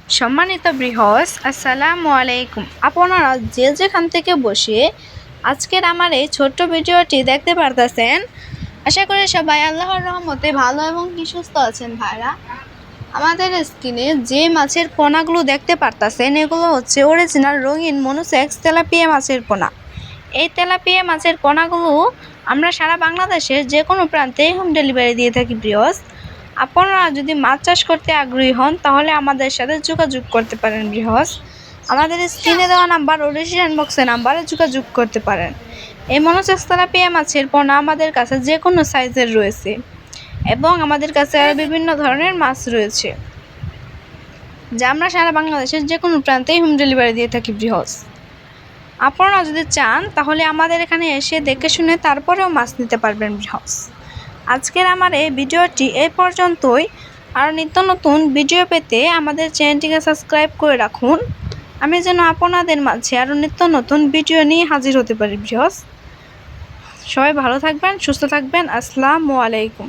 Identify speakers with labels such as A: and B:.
A: সম্মানিত বৃহস্পতি, আসসালামু আলাইকুম। আপনারা যে যেখান থেকে বসে আজকের আমার এই ছোট্ট ভিডিওটি দেখতে পারতেছেন, আশা করি সবাই আল্লাহর রহমতে ভালো এবং সুস্থ আছেন। ভাইরা, আমাদের স্ক্রিনে যে মাছের পোনাগুলো দেখতে পারতেছেন, এগুলো হচ্ছে অরিজিনাল রঙিন মনোসেক্স তেলাপিয়া মাছের পোনা। এই তেলাপিয়া মাছের পোনাগুলো আমরা সারা বাংলাদেশের যে কোনো প্রান্তে হোম ডেলিভারি দিয়ে থাকি। বৃহস্পতি, আপনারা যদি মাছ চাষ করতে আগ্রহী হন তাহলে আমাদের সাথে যোগাযোগ করতে পারেন। বৃহস্পতি, আমাদের স্ক্রিনে দেওয়া নাম্বার ও ডিসক্রিপশন বক্সে নাম্বারে যোগাযোগ করতে পারেন। এই মনোসেক্স তেলাপিয়া মাছের পোনা আমাদের কাছে যে কোনো সাইজের রয়েছে এবং আমাদের কাছে আরও বিভিন্ন ধরনের মাছ রয়েছে, যা আমরা সারা বাংলাদেশের যে কোনো প্রান্তেই হোম ডেলিভারি দিয়ে থাকি। বৃহস্পতি, আপনারা যদি চান তাহলে আমাদের এখানে এসে দেখে শুনে তারপরেও মাছ নিতে পারবেন। বৃহস্পতি, আজকের আমার এই ভিডিওটি এই পর্যন্তই। আর নিত্য নতুন ভিডিও পেতে আমাদের চ্যানেলটিকে সাবস্ক্রাইব করে রাখুন, আমি যেন আপনাদের মাঝে আরও নিত্য নতুন ভিডিও নিয়ে হাজির হতে পারি। বৃহস্পতি, সবাই ভালো থাকবেন, সুস্থ থাকবেন। আসসালামু আলাইকুম।